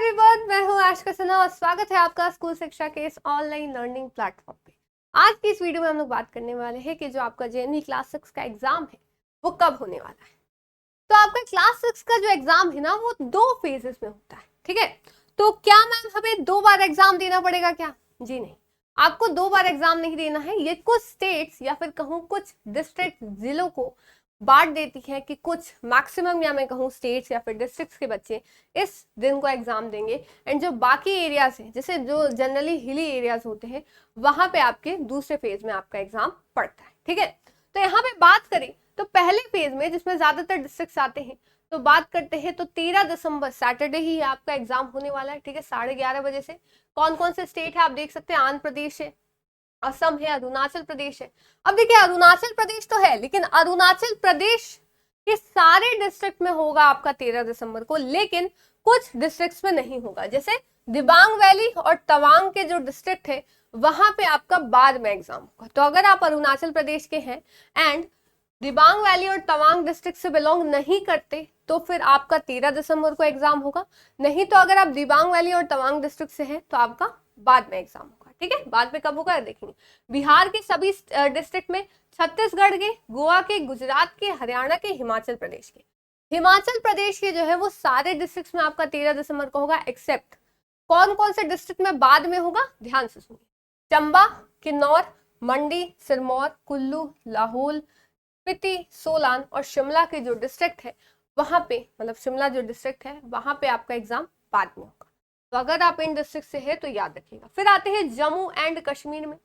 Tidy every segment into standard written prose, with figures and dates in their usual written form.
Everyone, मैं हूँ आशिका सिन्हा और स्वागत है आपका स्कूल शिक्षा के इस ऑनलाइन लर्निंग प्लेटफॉर्म पे। आज की इस वीडियो में हम लोग बात करने वाले हैं कि जो आपका जेएनवी क्लास 6 का एग्जाम है वो कब होने वाला है। तो आपका क्लास 6 का जो एग्जाम है ना वो 2 फेजेस में होता है, ठीक है। तो क्या मैम हमें 2 बार एग्जाम देना पड़ेगा क्या? जी नहीं, आपको 2 बार एग्जाम नहीं देना है। ये कुछ स्टेट्स या फिर कहूँ कुछ डिस्ट्रिक्ट जिलों को बांट देती है कि कुछ मैक्सिमम या मैं कहूँ स्टेट्स या फिर डिस्ट्रिक्ट्स के बच्चे इस दिन को एग्जाम देंगे एंड जो बाकी एरियाज हैं जैसे जो जनरली हिली एरियाज होते हैं वहां पे आपके दूसरे फेज में आपका एग्जाम पड़ता है, ठीक है। तो यहाँ पे बात करें तो पहले फेज में जिसमें ज्यादातर डिस्ट्रिक्ट्स आते हैं तो बात करते हैं तो 13 दिसंबर सैटरडे ही आपका एग्जाम होने वाला है, ठीक है, 11:30 बजे से। कौन कौन से स्टेट है आप देख सकते हैं, आंध्र प्रदेश है, असम है, अरुणाचल प्रदेश है। अब देखिए अरुणाचल प्रदेश तो है लेकिन अरुणाचल प्रदेश के सारे डिस्ट्रिक्ट में होगा आपका 13 दिसंबर को, लेकिन कुछ डिस्ट्रिक्ट्स में नहीं होगा। जैसे दिबांग वैली और तवांग के जो डिस्ट्रिक्ट है वहां पे आपका बाद में एग्जाम होगा। तो अगर आप अरुणाचल प्रदेश के हैं एंड दिबांग वैली और तवांग डिस्ट्रिक्ट से बिलोंग नहीं करते तो फिर आपका 13 दिसंबर को एग्जाम होगा। नहीं तो अगर आप दिबांग वैली और तवांग डिस्ट्रिक्ट से हैं तो आपका बाद में एग्जाम होगा, ठीक है। बाद में कब होगा देखेंगे। बिहार के सभी डिस्ट्रिक्ट में, छत्तीसगढ़ के, गोवा के, गुजरात के, हरियाणा के, हिमाचल प्रदेश के। हिमाचल प्रदेश के जो है वो सारे डिस्ट्रिक्ट में आपका 13 दिसंबर को होगा, एक्सेप्ट कौन कौन से डिस्ट्रिक्ट में बाद में होगा, ध्यान से सुनिए। चंबा, किन्नौर, मंडी, सिरमौर, कुल्लू, लाहौल, स्पीति, सोलान और शिमला के जो डिस्ट्रिक्ट है वहां पे, मतलब शिमला जो डिस्ट्रिक्ट है वहां पे आपका एग्जाम बाद में होगा। तो अगर आप इन डिस्ट्रिक्ट से है तो याद रखिएगा। फिर आते हैं जम्मू एंड कश्मीर में,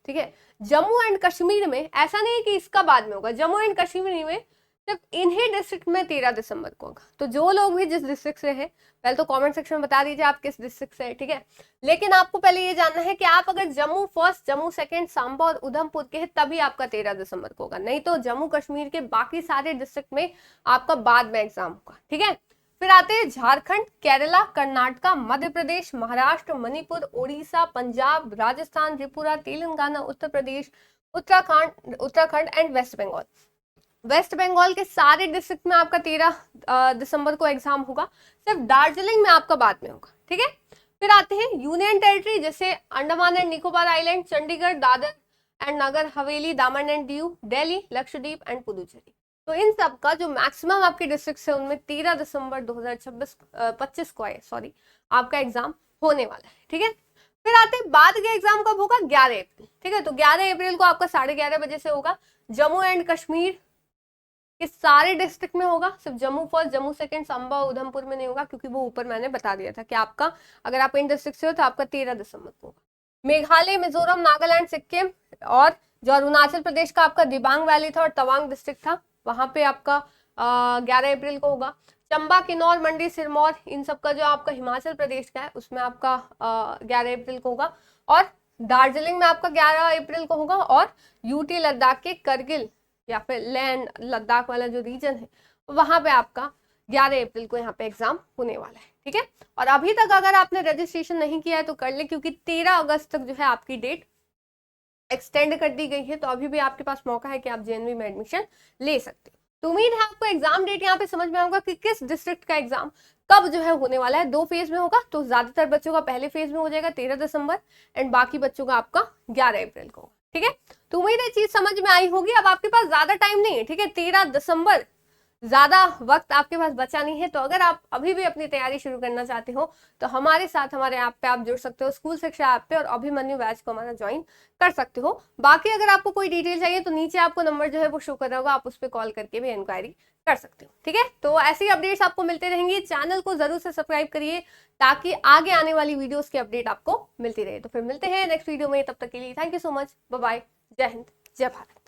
ठीक है। जम्मू एंड कश्मीर में ऐसा नहीं है कि इसका बाद में होगा, जम्मू एंड कश्मीर में सिर्फ इन्हीं डिस्ट्रिक्ट में 13 दिसंबर को होगा। तो जो लोग भी जिस डिस्ट्रिक्ट से है पहले तो कमेंट सेक्शन में बता दीजिए आप किस डिस्ट्रिक्ट से है, ठीक है। लेकिन आपको पहले ये जानना है कि आप अगर जम्मू फर्स्ट, जम्मू सेकंड, सांबा और उधमपुर के हैं तभी आपका 13 दिसंबर को होगा, नहीं तो जम्मू कश्मीर के बाकी सारे डिस्ट्रिक्ट में आपका बाद में एग्जाम होगा, ठीक है। फिर आते हैं Jharkhand, Kerala, Karnataka, Madhya Pradesh, Maharashtra, Manipur, Orissa, Punjab, Rajasthan, Tripura, Telangana, Uttar Pradesh, Uttarakhand and West Bengal. West Bengal के सारे डिस्ट्रिक्ट में आपका 13 दिसंबर को एग्जाम होगा, सिर्फ दार्जिलिंग में आपका बाद में होगा, ठीक है। फिर आते हैं यूनियन टेरिटरी जैसे Andaman and Nicobar island, Chandigarh, Dadra and Nagar Haveli, Daman and Diu, Delhi, Lakshadweep and Puducherry. तो इन सब का जो मैक्सिमम आपके डिस्ट्रिक्ट है उनमें 13 दिसंबर 2025 को आपका एग्जाम होने वाला है, ठीक है। फिर आते हैं बाद के एग्जाम कब होगा, 11 अप्रैल, ठीक है। तो 11 अप्रैल को आपका 11:30 बजे से होगा। जम्मू एंड कश्मीर के सारे डिस्ट्रिक्ट में होगा, सिर्फ जम्मू फर्स्ट, जम्मू सेकंड, सांबा, उधमपुर में नहीं होगा क्योंकि वो ऊपर मैंने बता दिया था कि आपका अगर आप इन डिस्ट्रिक्ट से हो तो आपका 13 दिसंबर को होगा। मेघालय, मिजोरम, नागालैंड, सिक्किम और जो अरुणाचल प्रदेश का आपका दिबांग वैली था और तवांग डिस्ट्रिक्ट था वहां पे आपका 11 अप्रैल को होगा। चंबा, किन्नौर, मंडी, सिरमौर इन सब का जो आपका हिमाचल प्रदेश का है उसमें आपका 11 अप्रैल को होगा। और दार्जिलिंग में आपका 11 अप्रैल को होगा। और यूटी लद्दाख के करगिल या फिर लैंड लद्दाख वाला जो रीजन है वहां पे आपका 11 अप्रैल को यहाँ पे एग्जाम होने वाला है, ठीक है। और अभी तक अगर आपने रजिस्ट्रेशन नहीं किया है तो कर ले क्योंकि 13 अगस्त तक जो है आपकी डेट एक्सटेंड कर दी गई है, तो अभी भी आपके पास मौका है कि आप जेएनवी में एडमिशन ले सकते हो। तो उम्मीद है आपको एग्जाम डेट यहाँ पे समझ में आऊंगा कि किस डिस्ट्रिक्ट का एग्जाम कब जो है होने वाला है। 2 फेज में होगा, तो ज्यादातर बच्चों का पहले फेज में हो जाएगा 13 दिसंबर एंड बाकी बच्चों का आपका 11 अप्रैल को, ठीक है। तो उम्मीद है चीज समझ में आई होगी। अब आपके पास ज्यादा टाइम नहीं है, ठीक है, 13 दिसंबर, ज्यादा वक्त आपके पास बचा नहीं है। तो अगर आप अभी भी अपनी तैयारी शुरू करना चाहते हो तो हमारे साथ हमारे ऐप पे आप जुड़ सकते हो, स्कूल शिक्षा ऐप पे, और अभिमन्यु बैच को हमारा ज्वाइन कर सकते हो। बाकी अगर आपको कोई डिटेल चाहिए तो नीचे आपको नंबर जो है वो शो कर रहा होगा, आप उस पर कॉल करके भी इंक्वायरी कर सकते हो, ठीक है। तो ऐसी अपडेट्स आपको मिलते रहेंगी। चैनल को जरूर से सब्सक्राइब करिए ताकि आगे आने वाली वीडियोस की अपडेट आपको मिलती रहे। तो फिर मिलते हैं नेक्स्ट वीडियो में, तब तक के लिए thank you so much, bye bye, जय हिंद, जय भारत।